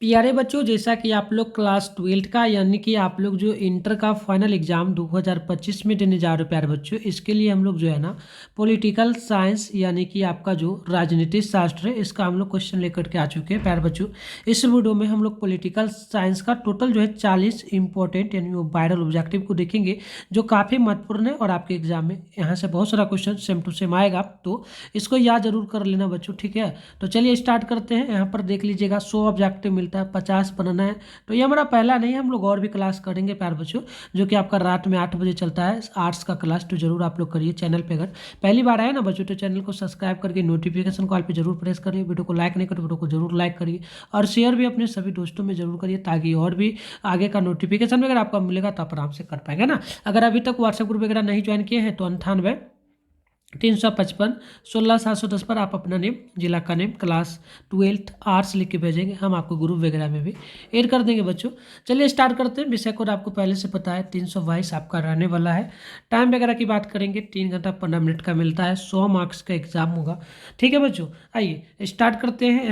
प्यारे बच्चों, जैसा कि आप लोग क्लास 12 का यानी कि आप लोग जो इंटर का फाइनल एग्जाम 2025 में देने जा रहे हो प्यारे बच्चों, इसके लिए हम लोग जो है ना पॉलिटिकल साइंस यानी कि आपका जो राजनीतिक शास्त्र है इसका हम लोग क्वेश्चन लेकर के आ चुके हैं प्यारे बच्चों। इस वीडियो में हम लोग पॉलिटिकल साइंस का टोटल जो है 40 इंपॉर्टेंट यानी वो वायरल ऑब्जेक्टिव को देखेंगे, जो काफ़ी महत्वपूर्ण है और आपके एग्जाम में यहाँ से बहुत सारा क्वेश्चन सेम टू सेम आएगा, तो इसको याद जरूर कर लेना बच्चों, ठीक है। तो चलिए स्टार्ट करते हैं। यहाँ पर देख लीजिएगा 100 ऑब्जेक्टिव मिलता है, 50 बनाना है। तो ये हमारा पहला नहीं है, हम लोग और भी क्लास करेंगे प्यार बच्चों, जो कि आपका रात में 8 बजे चलता है आर्ट्स का क्लास। तो जरूर आप लोग करिए चैनल पे। अगर पहली बार आए ना बच्चों तो चैनल को सब्सक्राइब करके नोटिफिकेशन कॉल पे जरूर प्रेस करिए। वीडियो को लाइक नहीं करो, वीडियो को जरूर लाइक करिए और शेयर भी अपने सभी दोस्तों में जरूर करिए, ताकि और भी आगे का नोटिफिकेशन वगैरह आपको मिलेगा तो आप आराम से कर पाएंगे ना। अगर अभी तक व्हाट्सएप ग्रुप वगैरह नहीं ज्वाइन किए हैं तो 98 355 16 710 पर आप अपना नेम, जिला का नेम, क्लास 12 आर्ट्स लिख के भेजेंगे, हम आपको ग्रुप वगैरह में भी ऐड कर देंगे बच्चों। चलिए स्टार्ट करते हैं। विषय कोड आपको पहले से पता है 322 आपका रहने वाला है। टाइम वगैरह की बात करेंगे, 3 घंटा 15 मिनट का मिलता है, 100 मार्क्स का एग्जाम होगा, ठीक है बच्चों। आइए स्टार्ट करते हैं।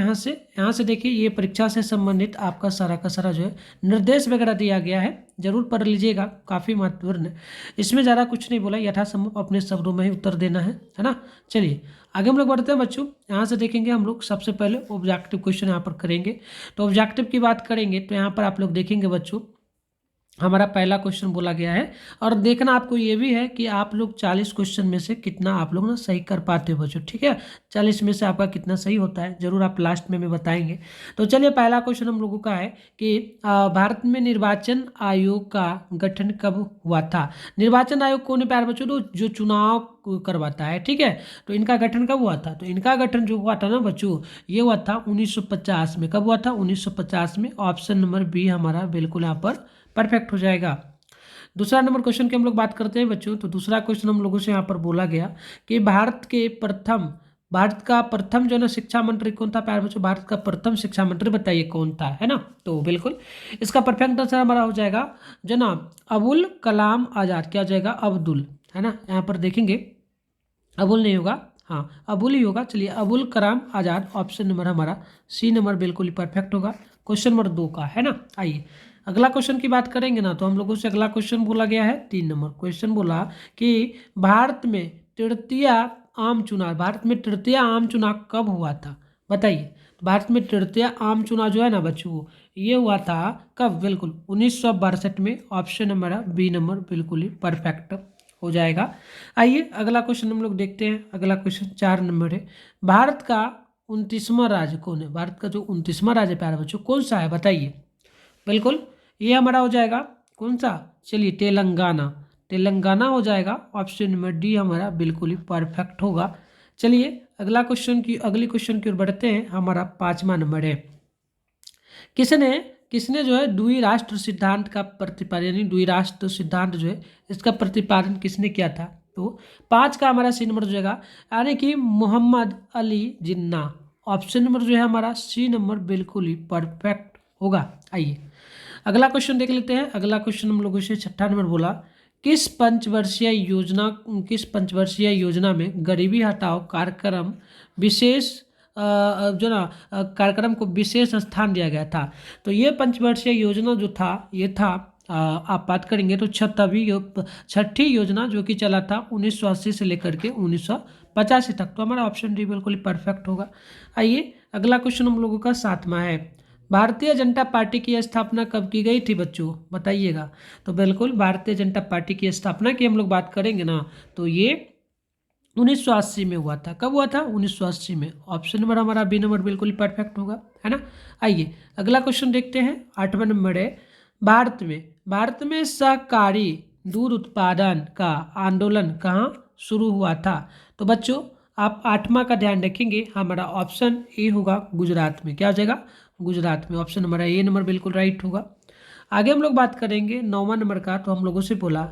यहाँ से देखिए, ये परीक्षा से संबंधित आपका सारा का सारा जो है निर्देश वगैरह दिया गया है, जरूर पढ़ लीजिएगा, काफ़ी महत्वपूर्ण है। इसमें ज़्यादा कुछ नहीं बोला, यथासंभव अपने शब्दों में ही उत्तर देना है ना। चलिए आगे हम लोग बढ़ते हैं बच्चों। यहाँ से देखेंगे हम लोग सबसे पहले ऑब्जेक्टिव क्वेश्चन यहाँ पर करेंगे। तो ऑब्जेक्टिव की बात करेंगे तो यहाँ पर आप लोग देखेंगे बच्चों, हमारा पहला क्वेश्चन बोला गया है। और देखना आपको ये भी है कि आप लोग 40 क्वेश्चन में से कितना आप लोग ना सही कर पाते हो बच्चों, ठीक है। 40 में से आपका कितना सही होता है जरूर आप लास्ट में बताएंगे। तो चलिए पहला क्वेश्चन हम लोगों का है कि भारत में निर्वाचन आयोग का गठन कब हुआ था। निर्वाचन आयोग कौन है प्यारे बच्चों, तो जो चुनाव करवाता है, ठीक है। तो इनका गठन कब हुआ था, तो इनका गठन जो हुआ था ना बच्चों, ये हुआ था 1950 में। कब हुआ था, 1950 में। ऑप्शन नंबर बी हमारा बिल्कुल यहाँ पर परफेक्ट हो जाएगा। दूसरा नंबर क्वेश्चन की हम लोग बात करते हैं बच्चों। तो दूसरा क्वेश्चन हम लोगों से यहाँ पर बोला गया कि भारत का प्रथम जो है ना शिक्षा मंत्री कौन था प्यारे बच्चों। भारत का प्रथम शिक्षा मंत्री बताइए कौन था, है ना। तो बिल्कुल इसका परफेक्ट आंसर हमारा हो जाएगा जनाब अबुल कलाम आजाद। क्या हो जाएगा, अब्दुल, है ना। यहाँ पर देखेंगे अबुल नहीं होगा, हाँ अबुल ही होगा। चलिए अबुल कलाम आजाद, ऑप्शन नंबर हमारा सी नंबर बिल्कुल ही परफेक्ट होगा, क्वेश्चन नंबर 2 का, है ना। आइए अगला क्वेश्चन की बात करेंगे ना, तो हम लोगों से अगला क्वेश्चन बोला गया है 3 नंबर क्वेश्चन बोला कि भारत में तृतीय आम चुनाव कब हुआ था, बताइए। भारत में तृतीय आम चुनाव जो है ना बच्चों, ये हुआ था कब, बिल्कुल 1962 में। ऑप्शन हमारा बी नंबर बिल्कुल ही परफेक्ट हो जाएगा। आइए अगला क्वेश्चन हम लोग देखते हैं। अगला क्वेश्चन 4 नंबर है, भारत का 29वां राज्य कौन है। भारत का जो 29वां राज्य प्यारे बच्चों कौन सा है, बताइए। बिल्कुल ये हमारा हो जाएगा कौन सा, चलिए तेलंगाना हो जाएगा। ऑप्शन नंबर डी हमारा बिल्कुल ही परफेक्ट होगा। चलिए अगले क्वेश्चन की ओर बढ़ते हैं। हमारा 5वां नंबर है, किसने जो है द्विराष्ट्र सिद्धांत का प्रतिपादन, यानी द्विराष्ट्र सिद्धांत जो है इसका प्रतिपादन किसने किया था। तो 5 का हमारा सी नंबर हो जाएगा, यानी कि मोहम्मद अली जिन्ना। ऑप्शन नंबर जो है हमारा सी नंबर बिल्कुल ही परफेक्ट होगा। आइए अगला क्वेश्चन देख लेते हैं। अगला क्वेश्चन हम लोगों से 6ठा नंबर बोला, किस पंचवर्षीय योजना में गरीबी हटाओ कार्यक्रम विशेष जो ना कार्यक्रम को विशेष स्थान दिया गया था। तो ये पंचवर्षीय योजना जो था ये था आप बात करेंगे तो छठी योजना जो कि चला था 1980 से लेकर के 1985 तक। तो हमारा ऑप्शन डी बिल्कुल परफेक्ट होगा। आइए अगला क्वेश्चन हम लोगों का 7वां है, भारतीय जनता पार्टी की स्थापना कब की गई थी बच्चों, बताइएगा। तो बिल्कुल भारतीय जनता पार्टी की स्थापना की हम लोग बात करेंगे ना, तो ये 1980 में हुआ था। कब हुआ था, 1980 में। ऑप्शन नंबर हमारा बी नंबर बिल्कुल ही परफेक्ट होगा, है ना। आइए अगला क्वेश्चन देखते हैं। 8वां नंबर है, भारत में सहकारी दूध उत्पादन का आंदोलन कहाँ शुरू हुआ था। तो बच्चों आप 8वां का ध्यान रखेंगे, हमारा ऑप्शन ए होगा गुजरात में। क्या हो जाएगा, गुजरात में। ऑप्शन हमारा ए नंबर बिल्कुल राइट होगा। आगे हम लोग बात करेंगे 9वां नंबर का। तो हम लोगों से बोला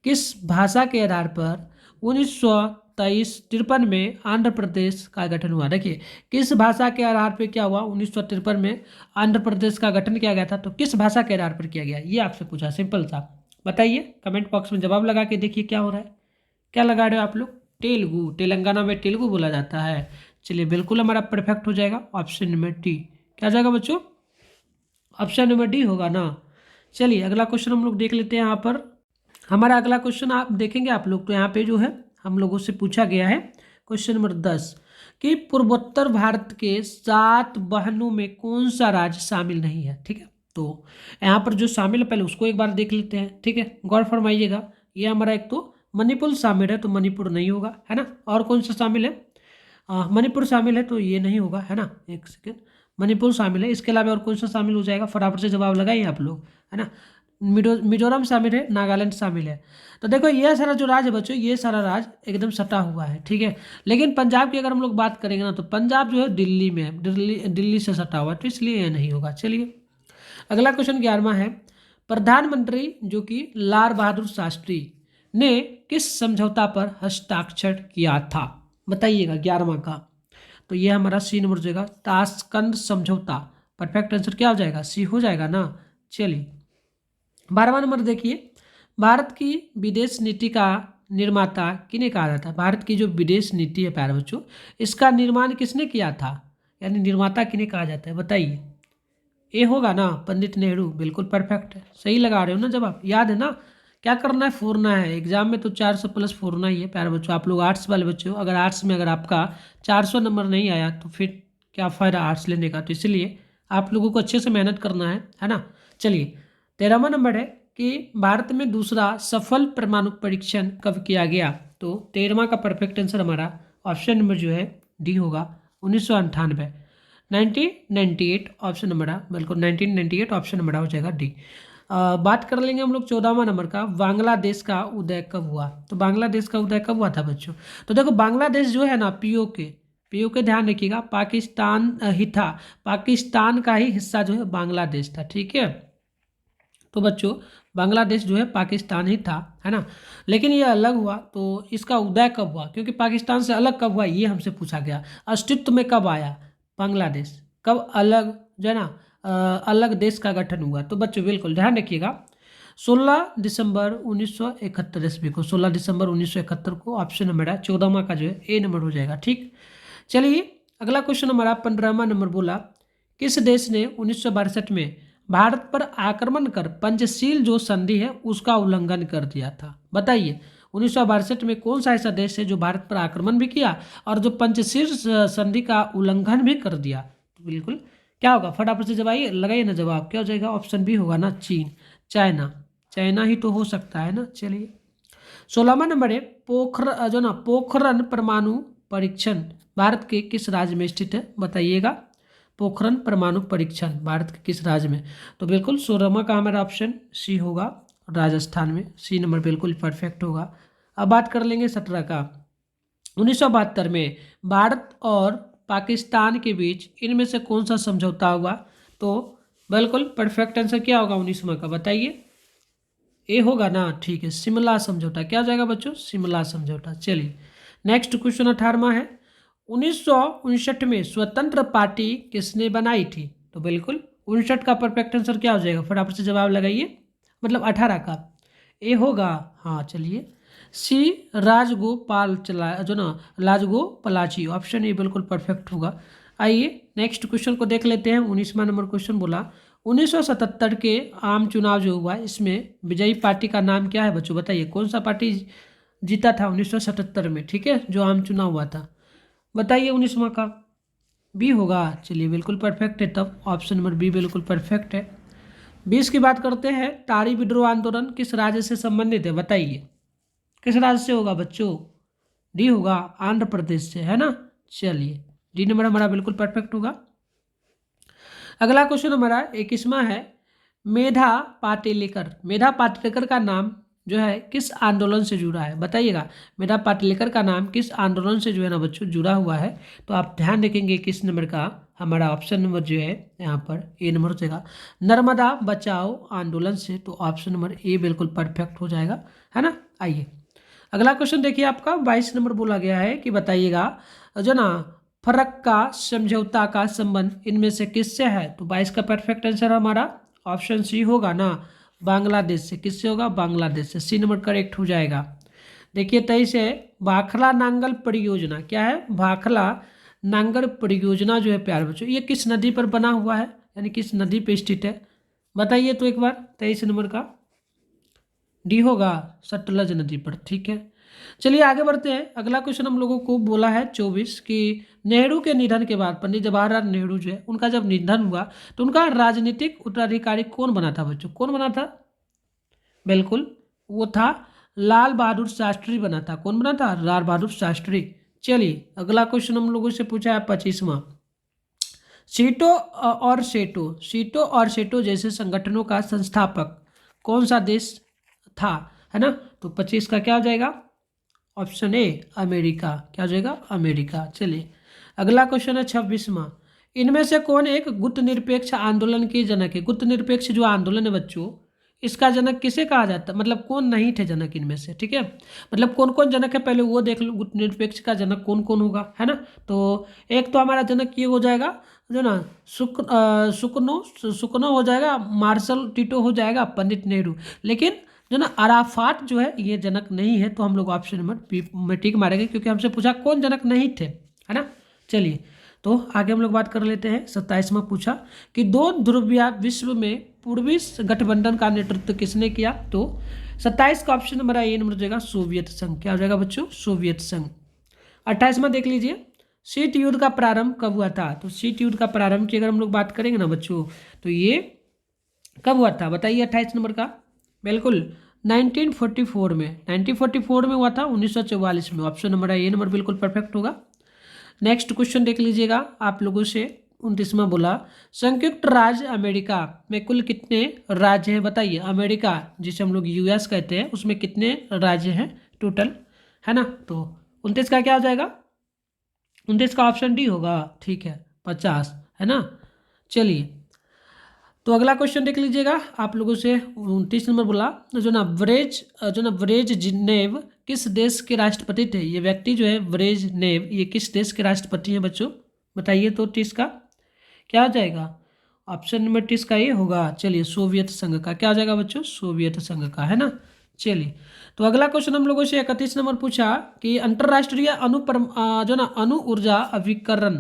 किस भाषा के आधार पर 1953 में आंध्र प्रदेश का गठन हुआ। देखिए किस भाषा के आधार पर क्या हुआ, 1953 में आंध्र प्रदेश का गठन किया गया था। तो किस भाषा के आधार पर किया गया, ये आपसे पूछा, सिंपल था। बताइए कमेंट बॉक्स में जवाब लगा के देखिए क्या हो रहा है, क्या लगा रहे हो आप लोग। तेलुगु, तेलंगाना में तेलुगु बोला जाता है। चलिए बिल्कुल हमारा परफेक्ट हो जाएगा, ऑप्शन नंबर टी। क्या जाएगा बच्चों, ऑप्शन नंबर डी होगा ना। चलिए अगला क्वेश्चन हम लोग देख लेते हैं। यहाँ पर हमारा अगला क्वेश्चन आप देखेंगे आप लोग, तो यहाँ पे जो है हम लोगों से पूछा गया है क्वेश्चन नंबर 10 कि पूर्वोत्तर भारत के 7 बहनों में कौन सा राज्य शामिल नहीं है। ठीक है, तो यहाँ पर जो शामिल है पहले उसको एक बार देख लेते हैं। ठीक है, गौर फरमाइएगा। ये हमारा एक तो मणिपुर शामिल है, तो मणिपुर नहीं होगा, है ना। और कौन सा शामिल है? मणिपुर शामिल है, तो ये नहीं होगा, है ना। एक सेकेंड, मणिपुर शामिल है, इसके अलावा और कौन सा शामिल हो जाएगा? फटाफट से जवाब लगाइए आप लोग, है ना। मिजोरम शामिल है, नागालैंड शामिल है। तो देखो ये सारा जो राज्य है बच्चों, ये सारा राज्य एकदम सटा हुआ है। ठीक है, लेकिन पंजाब की अगर हम लोग बात करेंगे ना, तो पंजाब जो है दिल्ली में है, दिल्ली से सटा हुआ है, तो इसलिए ये नहीं होगा। चलिए अगला क्वेश्चन 11वां है। प्रधानमंत्री जो कि लाल बहादुर शास्त्री ने किस समझौता पर हस्ताक्षर किया था? बताइएगा 11वां का। तो ये हमारा सी नंबर हो जाएगा, ताशकंद समझौता। परफेक्ट आंसर क्या हो जाएगा? सी हो जाएगा ना। चलिए 12वां नंबर देखिए, भारत की विदेश नीति का निर्माता किन्हें कहा जाता है? भारत की जो विदेश नीति है प्यारे बच्चों, इसका निर्माण किसने किया था, यानी निर्माता किन्हें कहा जाता है? बताइए। ए होगा ना, पंडित नेहरू। बिल्कुल परफेक्ट है, सही लगा रहे हो ना जवाब, याद है ना। क्या करना है? फोड़ना है। एग्जाम में तो 400 प्लस फोड़ना ही है प्यारे बच्चों। आप लोग आर्ट्स वाले बच्चे हो, अगर आर्ट्स में अगर आपका 400 नंबर नहीं आया तो फिर क्या फ़ायदा आर्ट्स लेने का। तो इसलिए आप लोगों को अच्छे से मेहनत करना है ना। चलिए 13वां नंबर है कि भारत में दूसरा सफल परमाणु परीक्षण कब किया गया? तो 13वां का परफेक्ट आंसर हमारा ऑप्शन नंबर जो है डी होगा, 1998, 1998 ऑप्शन नंबर, बिल्कुल 1998 ऑप्शन नंबर हो जाएगा डी। बात कर लेंगे हम लोग 14वां नंबर का, बांग्लादेश का उदय कब हुआ? तो बांग्लादेश का उदय कब हुआ था बच्चों? तो देखो बांग्लादेश जो है ना, पीओके ध्यान रखिएगा, पाकिस्तान ही था, पाकिस्तान का ही हिस्सा जो है बांग्लादेश था। ठीक है, तो बच्चों बांग्लादेश जो है पाकिस्तान ही था, है ना। लेकिन ये अलग हुआ, तो इसका उदय कब हुआ? क्योंकि पाकिस्तान से अलग कब हुआ ये हमसे पूछा गया। अस्तित्व में कब आया बांग्लादेश? कब अलग जो है ना, अलग देश का गठन हुआ? तो बच्चों बिल्कुल ध्यान रखिएगा, 16 दिसंबर 1971 ईस्वी को, 16 दिसंबर 1971 को ऑप्शन नंबर है 14वां का जो है ए नंबर हो जाएगा। ठीक, चलिए अगला क्वेश्चन हमारा 15वां नंबर बोला, किस देश ने 1962 में भारत पर आक्रमण कर पंचशील जो संधि है उसका उल्लंघन कर दिया था? बताइए 1962 में कौन सा ऐसा देश है जो भारत पर आक्रमण भी किया और जो पंचशील संधि का उल्लंघन भी कर दिया? तो बिल्कुल क्या होगा? फटाफट से जवाब लगाइए ना, जवाब क्या हो जाएगा? ऑप्शन बी होगा ना, चीन, चाइना। चाइना ही तो हो सकता है ना। चलिए 16वां नंबर है, पोखरण परमाणु परीक्षण भारत के किस राज्य में स्थित है? बताइएगा, पोखरण परमाणु परीक्षण भारत के किस राज्य में? तो बिल्कुल 16वां का हमारा ऑप्शन सी होगा, राजस्थान में। सी नंबर बिल्कुल परफेक्ट होगा। अब बात कर लेंगे 17 का, 1972 में भारत और पाकिस्तान के बीच इनमें से कौन सा समझौता हुआ? तो बिल्कुल परफेक्ट आंसर क्या होगा 19वां का? बताइए। ए होगा ना, ठीक है, शिमला समझौता। क्या हो जाएगा बच्चों? शिमला समझौता। चलिए नेक्स्ट क्वेश्चन 18वां है, 1959 में स्वतंत्र पार्टी किसने बनाई थी? तो बिल्कुल 59 का परफेक्ट आंसर क्या हो जाएगा? फटाफट से जवाब लगाइए, मतलब 18 का। ए होगा, हाँ चलिए, सी राजगोपाल चला जो ना, राजगोपालाची, ऑप्शन ए बिल्कुल परफेक्ट होगा। आइए नेक्स्ट क्वेश्चन को देख लेते हैं। 19वां नंबर क्वेश्चन बोला, 1977 के आम चुनाव जो हुआ इसमें विजयी पार्टी का नाम क्या है बच्चों? बताइए कौन सा पार्टी जीता था 1977 में? ठीक है, जो आम चुनाव हुआ था, बताइए 19वां का। बी होगा, चलिए बिल्कुल परफेक्ट है, तब ऑप्शन नंबर बी बिल्कुल परफेक्ट है। 20 की बात करते हैं, ताड़ी विद्रोह आंदोलन किस राज्य से संबंधित है? बताइए किस राज्य से होगा बच्चों? डी होगा, आंध्र प्रदेश से, है ना। चलिए डी नंबर हमारा बिल्कुल परफेक्ट होगा। अगला क्वेश्चन हमारा 21वां है, मेधा पाटलिकर का नाम जो है किस आंदोलन से जुड़ा है? बताइएगा, मेधा पाटलिकर का नाम किस आंदोलन से जो है ना बच्चों जुड़ा हुआ है? तो आप ध्यान रखेंगे किस नंबर का हमारा ऑप्शन नंबर जो है यहाँ पर ए नंबर हो जाएगा, नर्मदा बचाओ आंदोलन से। तो ऑप्शन नंबर ए बिल्कुल परफेक्ट हो जाएगा, है ना। आइए अगला क्वेश्चन देखिए, आपका 22 नंबर बोला गया है कि बताइएगा जो ना, फरक्का समझौता का संबंध इनमें से किससे है? तो 22 का परफेक्ट आंसर हमारा ऑप्शन सी होगा ना, बांग्लादेश से। किससे होगा? बांग्लादेश से। सी नंबर करेक्ट हो जाएगा। देखिए 23 है, भाखला नांगल परियोजना। क्या है? भाखला नांगल परियोजना जो है प्यारे बच्चों, ये किस नदी पर बना हुआ है? यानी किस नदी पे स्थित है, बताइए तो एक बार। 23 नंबर का डी होगा, सतलज नदी पर, ठीक है। चलिए आगे बढ़ते हैं। अगला क्वेश्चन हम लोगों को बोला है 24 कि नेहरू के निधन के बाद, पंडित जवाहरलाल नेहरू जो है उनका जब निधन हुआ तो उनका राजनीतिक उत्तराधिकारी कौन बना था बच्चों, कौन बना था? बिल्कुल वो था लाल बहादुर शास्त्री बना था। कौन बना था? लाल बहादुर शास्त्री। चलिए अगला क्वेश्चन हम लोगों से पूछा है 25वां। सीटो और सेटो जैसे संगठनों का संस्थापक कौन सा देश था, है ना? तो 25 का क्या हो जाएगा? Option A America. क्या हो जाएगा? अमेरिका। चलिए अगला क्वेश्चन है 26वां। इनमें से कौन एक गुप्त निरपेक्ष आंदोलन की जनक है? गुप्त निरपेक्ष जो आंदोलन है बच्चों, इसका जनक किसे कहा जाता है, मतलब कौन नहीं थे जनक इनमें से, ठीक है। मतलब कौन कौन जनक है पहले वो देख लो, गुप्त निरपेक्ष का जनक कौन कौन होगा, है ना। तो एक तो हमारा जनक ये हो जाएगा जो ना सुकनो हो जाएगा, मार्शल टिटो हो जाएगा, पंडित नेहरू। लेकिन जो ना अराफात जो है ये जनक नहीं है, तो हम लोग ऑप्शन नंबर बी में टिक मारेंगे क्योंकि हमसे पूछा कौन जनक नहीं थे, है ना। चलिए तो आगे हम लोग बात कर लेते हैं। 27वां पूछा कि दो ध्रुवीय विश्व में पूर्वी गठबंधन का नेतृत्व किसने किया? तो 27 का ऑप्शन नंबर ए नंबर हो जाएगा सोवियत संघ। क्या हो जाएगा बच्चों? सोवियत संघ। 28वां देख लीजिए, शीत युद्ध का प्रारंभ कब हुआ था? तो शीत युद्ध का प्रारंभ की अगर हम लोग बात करेंगे ना बच्चों, तो ये कब हुआ था बताइए? 28 नंबर का बिल्कुल 1944 में। 1944 में हुआ था, 1944 में। ऑप्शन नंबर ए नंबर बिल्कुल परफेक्ट होगा। नेक्स्ट क्वेश्चन देख लीजिएगा आप लोगों से। 29वां बोला संयुक्त राज्य अमेरिका में कुल कितने राज्य हैं बताइए? अमेरिका जिसे हम लोग यूएस कहते हैं उसमें कितने राज्य हैं टोटल, है ना। तो 29 का क्या हो जाएगा? 29 का ऑप्शन डी होगा, ठीक है, 50, है ना। चलिए तो अगला क्वेश्चन देख लीजिएगा आप लोगों से। 29 नंबर बोला जो ना ब्रेजनेव किस देश के राष्ट्रपति थे? ये व्यक्ति जो है ब्रेजनेव, ये किस देश के राष्ट्रपति हैं बच्चों, बताइए तो। 30 का क्या हो जाएगा? ऑप्शन नंबर 30 का ये होगा, चलिए, सोवियत संघ का। क्या हो जाएगा बच्चों? सोवियत संघ का, है ना। चलिए तो अगला क्वेश्चन हम लोगों से 31 नंबर पूछा कि अंतर्राष्ट्रीय अणु ऊर्जा अभिकरण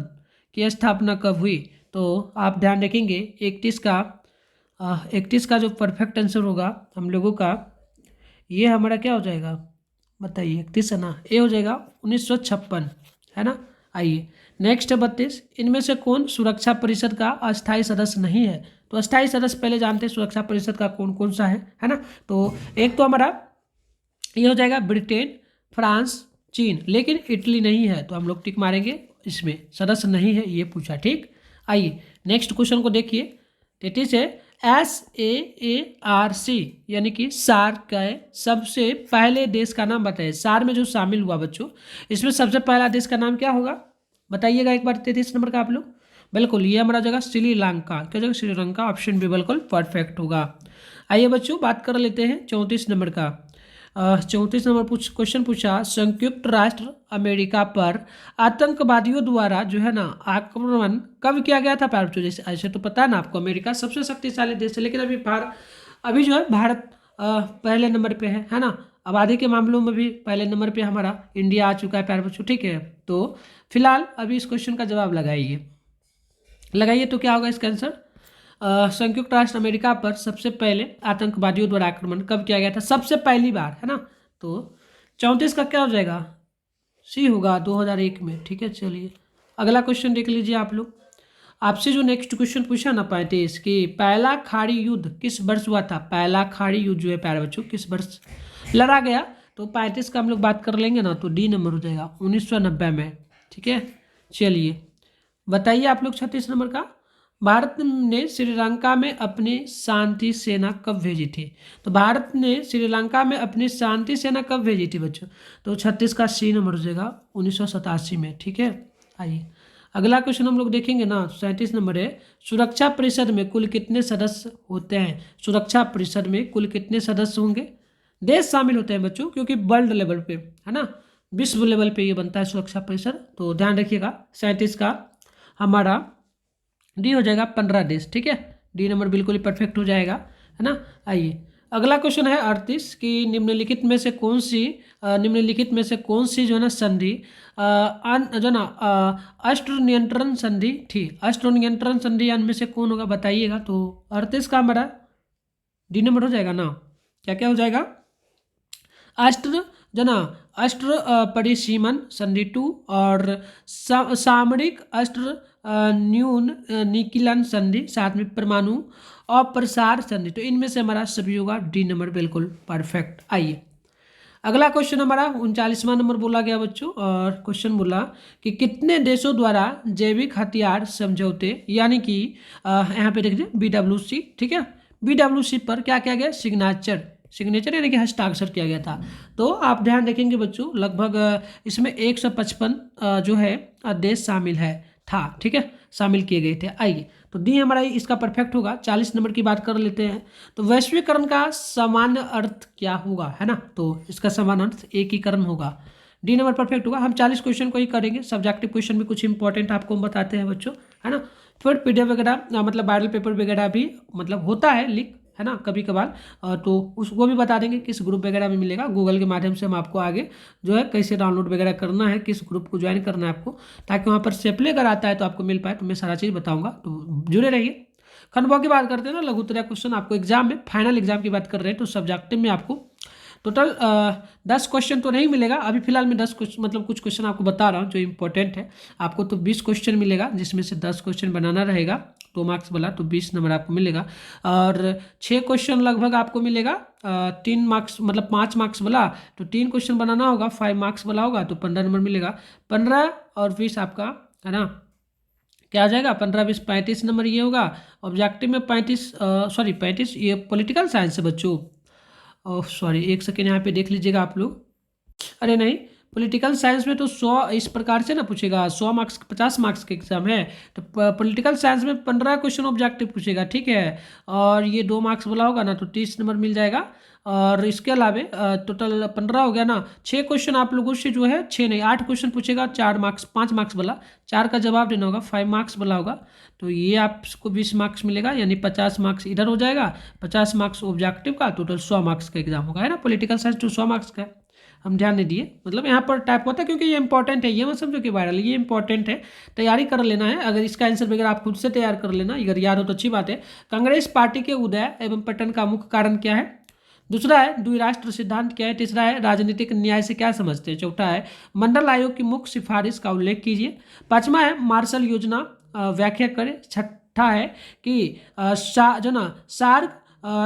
की स्थापना कब हुई? तो आप ध्यान रखेंगे 31 का जो परफेक्ट आंसर होगा हम लोगों का, ये हमारा क्या हो जाएगा बताइए? 31 है ना, ये हो जाएगा 1956, है ना। आइए नेक्स्ट है 32। इनमें से कौन सुरक्षा परिषद का अस्थायी सदस्य नहीं है? तो अस्थायी सदस्य पहले जानते हैं सुरक्षा परिषद का कौन कौन सा है ना। तो एक तो हमारा ये हो जाएगा ब्रिटेन, फ्रांस, चीन, लेकिन इटली नहीं है, तो हम लोग टिक मारेंगे, इसमें सदस्य नहीं है, ये पूछा, ठीक। आइए नेक्स्ट क्वेश्चन को देखिए। 33 है SAARC यानी कि सार्क का सबसे पहले देश का नाम बताइए। सार्क में जो शामिल हुआ बच्चों, इसमें सबसे पहला देश का नाम क्या होगा बताइएगा एक बार? 33 नंबर का आप लोग बिल्कुल, ये हमारा जगह श्रीलंका। क्या जगह? श्रीलंका। ऑप्शन भी बिल्कुल परफेक्ट होगा। आइए बच्चों बात कर लेते हैं 34 नंबर का। 34 नंबर क्वेश्चन पूछा संयुक्त राष्ट्र अमेरिका पर आतंकवादियों द्वारा जो है ना आक्रमण कब किया गया था? बच्चों जैसे ऐसे तो पता है ना आपको, अमेरिका सबसे शक्तिशाली देश है, लेकिन अभी जो है भारत पहले नंबर पे है ना। आबादी के मामलों में भी पहले नंबर पे हमारा इंडिया आ चुका है प्यारे बच्चों, ठीक है। तो फिलहाल अभी इस क्वेश्चन का जवाब लगाइए तो क्या होगा इसका आंसर? संयुक्त राष्ट्र अमेरिका पर सबसे पहले आतंकवादियों द्वारा आक्रमण कब किया गया था? सबसे पहली बार, है ना। तो 34 का क्या हो जाएगा? सी होगा, 2001 में, ठीक है। चलिए अगला क्वेश्चन देख लीजिए आप लोग। आपसे जो नेक्स्ट क्वेश्चन पूछा ना 35 कि पहला खाड़ी युद्ध किस वर्ष हुआ था? पहला खाड़ी युद्ध जो है प्यारे बच्चों किस वर्ष लड़ा गया? तो 35 का हम लोग बात कर लेंगे ना, तो डी नंबर हो जाएगा 1990 में, ठीक है। चलिए बताइए आप लोग 36 नंबर का। भारत ने श्रीलंका में अपनी शांति सेना कब भेजी थी? तो भारत ने श्रीलंका में अपनी शांति सेना कब भेजी थी बच्चों? तो 36 का सी नंबर हो जाएगा 1987 में, ठीक है। आइए अगला क्वेश्चन हम लोग देखेंगे ना, 37 नंबर है सुरक्षा परिषद में कुल कितने सदस्य होते हैं? सुरक्षा परिषद में कुल कितने सदस्य होंगे? देश शामिल होते हैं बच्चों, क्योंकि वर्ल्ड लेवल पे, है ना, विश्व लेवल पे ये बनता है सुरक्षा परिषद। तो ध्यान रखिएगा 37 का हमारा डी हो जाएगा 15 देश, ठीक है। डी नंबर बिल्कुल ही परफेक्ट हो जाएगा, है ना। आइए अगला क्वेश्चन है 38 कि निम्नलिखित में से कौन सी जो है ना संधि जो है ना अष्ट नियंत्रण संधि थी। अष्ट नियंत्रण संधि में से कौन होगा बताइएगा। तो 38 का हमारा डी नंबर हो जाएगा ना, क्या क्या हो जाएगा, अष्ट जो ना अष्ट परिसीमन संधि 2 और सामरिक अष्ट न्यून निकिलन संधि, साथ में परमाणु और प्रसार संधि। तो इनमें से हमारा सभी होगा डी नंबर, बिल्कुल परफेक्ट। आइए अगला क्वेश्चन हमारा 39वां नंबर बोला गया बच्चों, और क्वेश्चन बोला कि कितने देशों द्वारा जैविक हथियार समझौते यानी कि यहाँ पे देख लीजिए BWC, ठीक है, BWC पर क्या किया गया, सिग्नेचर यानी कि हस्ताक्षर किया गया था। तो आप ध्यान रखेंगे बच्चों, लगभग इसमें 155 जो है देश शामिल था, ठीक है, शामिल किए गए थे। आइए तो डी हमारा इसका परफेक्ट होगा। 40 नंबर की बात कर लेते हैं। तो वैश्वीकरण का सामान्य अर्थ क्या होगा, है ना, तो इसका सामान्य अर्थ एकीकरण होगा। डी नंबर परफेक्ट होगा। हम 40 क्वेश्चन को ही करेंगे, सब्जेक्टिव क्वेश्चन भी कुछ इंपॉर्टेंट आपको हम बताते हैं बच्चों, है ना। फिर PDF वगैरह मतलब वायरल पेपर वगैरह भी मतलब होता है लीक, है ना, कभी कभार, तो उसको भी बता देंगे किस ग्रुप वगैरह में मिलेगा। गूगल के माध्यम से हम आपको आगे जो है कैसे डाउनलोड वगैरह करना है, किस ग्रुप को ज्वाइन करना है आपको, ताकि वहाँ पर सेपले अगर आता है तो आपको मिल पाए। तो मैं सारा चीज़ बताऊँगा, तो जुड़े रहिए। खंडभाव की बात करते हैं ना, लघुत्तरीय क्वेश्चन आपको एग्जाम में, फाइनल एग्जाम की बात कर रहे हैं, तो सब्जेक्टिव में आपको टोटल 10 क्वेश्चन तो नहीं मिलेगा अभी फिलहाल मैं 10 क्वेश्चन मतलब कुछ क्वेश्चन आपको बता रहा हूँ जो इंपॉर्टेंट है। आपको तो 20 क्वेश्चन मिलेगा, जिसमें से 10 क्वेश्चन बनाना रहेगा, 2 मार्क्स वाला, तो 20 नंबर आपको मिलेगा। और 6 क्वेश्चन लगभग आपको मिलेगा 3 मार्क्स मतलब 5 मार्क्स वाला, तो 3 क्वेश्चन बनाना होगा, 5 मार्क्स वाला होगा, तो 15 नंबर मिलेगा। 15 और 20 आपका, है ना, क्या आ जाएगा, 15 20 35 नंबर ये होगा। ऑब्जेक्टिव में 35 ये पॉलिटिकल साइंस है बच्चों। ओह सॉरी, एक सेकेंड यहाँ पे देख लीजिएगा आप लोग। अरे नहीं, पॉलिटिकल साइंस में तो 100 इस प्रकार से ना पूछेगा, 100 मार्क्स 50 मार्क्स के एग्जाम है, तो पॉलिटिकल साइंस में 15 क्वेश्चन ऑब्जेक्टिव पूछेगा, ठीक है, और ये 2 मार्क्स वाला होगा ना, तो 30 नंबर मिल जाएगा। और इसके अलावा टोटल 15 हो गया ना, 6 क्वेश्चन आप लोगों से जो है 6 नहीं 8 क्वेश्चन पूछेगा, 4 मार्क्स 5 मार्क्स वाला, 4 का जवाब देना होगा, 5 मार्क्स वाला होगा, तो ये आपको 20 मार्क्स मिलेगा, यानी 50 मार्क्स इधर हो जाएगा, 50 मार्क्स ऑब्जेक्टिव का, टोटल 100 मार्क्स का एग्जाम होगा, है ना। पॉलिटिकल साइंस तो 100 मार्क्स का है, हम ध्यान नहीं दिए, मतलब यहाँ पर टाइप होता है क्योंकि ये इंपॉर्टेंट है, ये मत समझो कि वायरल, ये इंपॉर्टेंट है, तैयारी कर लेना है। अगर इसका आंसर वगैरह आप खुद से तैयार कर लेना, अगर याद हो तो अच्छी बात है। कांग्रेस पार्टी के उदय एवं पतन का मुख्य कारण क्या है। दूसरा है द्विराष्ट्र सिद्धांत क्या है। तीसरा है राजनीतिक न्याय से क्या समझते हैं। चौथा है मंडल आयोग की मुख्य सिफारिश का उल्लेख कीजिए। पांचवा है मार्शल योजना व्याख्या करें। छठा है कि जो ना सार्क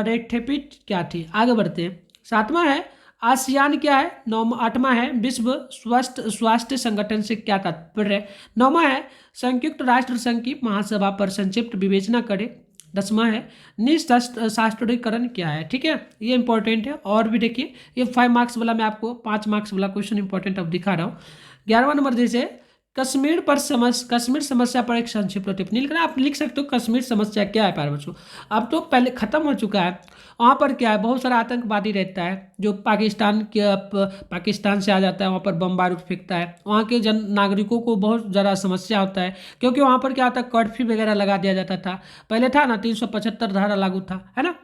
रेटेपिट क्या थी। आगे बढ़ते हैं। सातवां है आसियान क्या है। आठवां है विश्व स्वास्थ्य संगठन से क्या तात्पर्य है। नौवां है संयुक्त राष्ट्र संघ की महासभा पर संक्षिप्त विवेचना करें। 10वां है निःशास्त्रीकरण क्या है। ठीक है, ये इंपॉर्टेंट है। और भी देखिए, ये 5 मार्क्स वाला मैं आपको 5 मार्क्स वाला क्वेश्चन इंपॉर्टेंट अब दिखा रहा हूँ। 11वां नंबर जैसे कश्मीर समस्या पर एक संक्षिप्त टिप्पणी लिखना। आप लिख सकते हो कश्मीर समस्या क्या है प्यारे बच्चों। अब तो पहले खत्म हो चुका है। वहाँ पर क्या है, बहुत सारा आतंकवादी रहता है जो पाकिस्तान से आ जाता है, वहाँ पर बम बारूद फेंकता है। वहाँ के नागरिकों को बहुत ज़्यादा समस्या होता है, क्योंकि वहाँ पर क्या होता है, कर्फ्यू वगैरह लगा दिया जाता था। पहले था ना 375 धारा लागू था, है ना।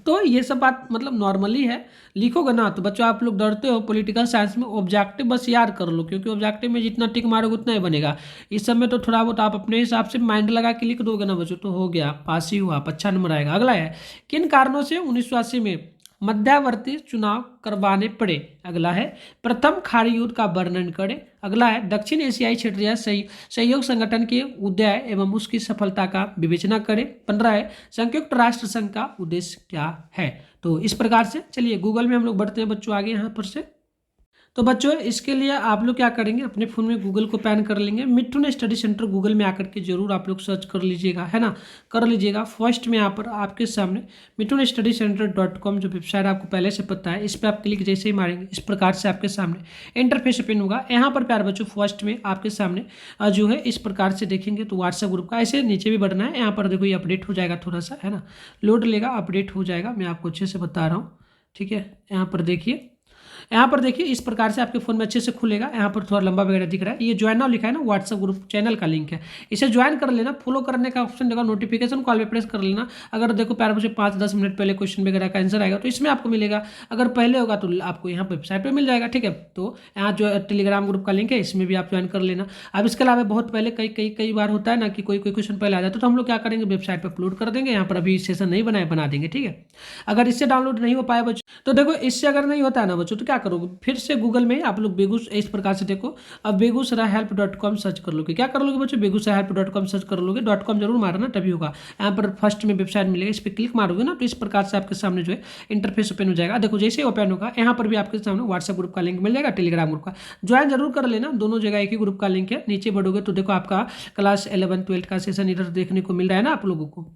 तो ये सब बात मतलब नॉर्मली है। लिखोगे ना तो बच्चों आप लोग डरते हो पॉलिटिकल साइंस में, ऑब्जेक्टिव बस याद कर लो, क्योंकि ऑब्जेक्टिव में जितना टिक मारोगे उतना ही बनेगा। इस सब में तो थोड़ा बहुत आप अपने हिसाब से माइंड लगा के लिख दोगे ना बच्चों, तो हो गया, पास ही हुआ, आप अच्छा नंबर आएगा। अगला है किन कारणों से 1980 में मध्यावर्ती चुनाव करवाने पड़े। अगला है प्रथम खाड़ी युद्ध का वर्णन करें। अगला है दक्षिण एशियाई क्षेत्रीय सहयोग संगठन के उदय एवं उसकी सफलता का विवेचना करें। 15 है संयुक्त राष्ट्र संघ का उद्देश्य क्या है। तो इस प्रकार से चलिए गूगल में हम लोग बढ़ते हैं बच्चों आगे यहाँ पर से। तो बच्चों इसके लिए आप लोग क्या करेंगे, अपने फ़ोन में गूगल को पैन कर लेंगे। मिठुन स्टडी सेंटर गूगल में आकर के जरूर आप लोग सर्च कर लीजिएगा, है ना, कर लीजिएगा। फर्स्ट में यहाँ पर आपके सामने mithunsstudycenter.com जो वेबसाइट आपको पहले से पता है, इस पर आप क्लिक जैसे ही मारेंगे इस प्रकार से आपके सामने इंटरफेस ओपन होगा। यहाँ पर प्यारे बच्चों फर्स्ट में आपके सामने जो है इस प्रकार से देखेंगे तो व्हाट्सएप ग्रुप का ऐसे नीचे भी बढ़ना है। यहाँ पर देखो ये अपडेट हो जाएगा, थोड़ा सा, है ना, लोड लेगा, अपडेट हो जाएगा। मैं आपको अच्छे से बता रहा हूँ, ठीक है। यहाँ पर देखिए यहाँ पर देखिए इस प्रकार से आपके फ़ोन में अच्छे से खुलेगा। यहाँ पर थोड़ा लंबा वगैरह दिख रहा है, ये ज्वाइन नाउ लिखा है ना, व्हाट्सएप ग्रुप चैनल का लिंक है, इसे ज्वाइन कर लेना। फॉलो करने का ऑप्शन देखो, नोटिफिकेशन कॉल पे प्रेस कर लेना। अगर देखो प्यारे बच्चों 5-10 मिनट पहले क्वेश्चन वगैरह का आंसर आएगा तो इसमें आपको मिलेगा, अगर पहले होगा तो आपको यहाँ पर वेबसाइट पर मिल जाएगा, ठीक है। तो यहाँ जो टेलीग्राम ग्रुप का लिंक है इसमें भी आप ज्वाइन कर लेना। अब इसके अलावा बहुत पहले कई बार होता है ना कि कोई क्वेश्चन पहले आ जाता है, तो हम लोग क्या करेंगे, वेबसाइट पर अपलोड कर देंगे। यहाँ पर अभी सेशन नहीं बनाए, बना देंगे, ठीक है। अगर इससे डाउनलोड नहीं हो पाया बच्चों, तो देखो इससे अगर नहीं होता है ना बच्चों, तो क्या करोगे, फिर से गूगल में आप लोग इस प्रकार से देखो, अब बेगूसराय हेल्प.com सर्च कर लोगे। क्या कर लोगे बच्चों, बेगूसराय हेल्प.com सर्च कर लोगे, .com जरूर मारना तभी होगा। यहाँ पर फर्स्ट में वेबसाइट मिलेगा, इस पर क्लिक मारोगे ना तो इस प्रकार से आपके सामने जो है इंटरफेस ओपन हो जाएगा। देखो जैसे ओपन होगा यहाँ पर भी आपके सामने व्हाट्सएप ग्रुप का लिंक मिल जाएगा, टेलीग्राम ग्रुप का ज्वाइन जरूर कर लेना। दोनों जगह एक ही ग्रुप का लिंक है। नीचे बढ़ोगे तो देखो आपका क्लास 11-12 का सेशन इधर देखने को मिल रहा है ना आप लोगों को।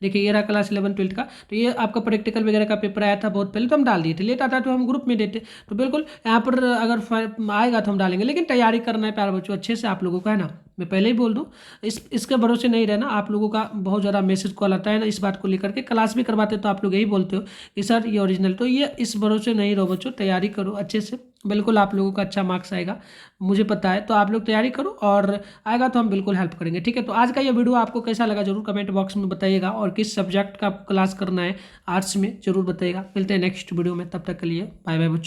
देखिए ये रहा क्लास 11-12 का, तो ये आपका प्रैक्टिकल वगैरह का पेपर आया था बहुत पहले, तो हम डाल दिए थे। लेट आता तो हम ग्रुप में देते, तो बिल्कुल यहाँ पर अगर आएगा तो हम डालेंगे, लेकिन तैयारी करना है प्यारे बच्चों अच्छे से आप लोगों को, है ना। मैं पहले ही बोल दूँ, इसके भरोसे नहीं रहना। आप लोगों का बहुत ज़्यादा मैसेज कॉल आता है ना इस बात को लेकर के, क्लास भी करवाते तो आप लोग यही बोलते हो कि सर ये ओरिजिनल, तो ये इस भरोसे नहीं रहो बच्चों। तैयारी करो अच्छे से, बिल्कुल आप लोगों का अच्छा मार्क्स आएगा, मुझे पता है। तो आप लोग तैयारी करो और आएगा तो हम बिल्कुल हेल्प करेंगे, ठीक है। तो आज का ये वीडियो आपको कैसा लगा जरूर कमेंट बॉक्स में बताइएगा, और किस सब्जेक्ट का क्लास करना है आर्ट्स में जरूर बताइएगा। मिलते हैं नेक्स्ट वीडियो में, तब तक के लिए बाय बाय बच्चों।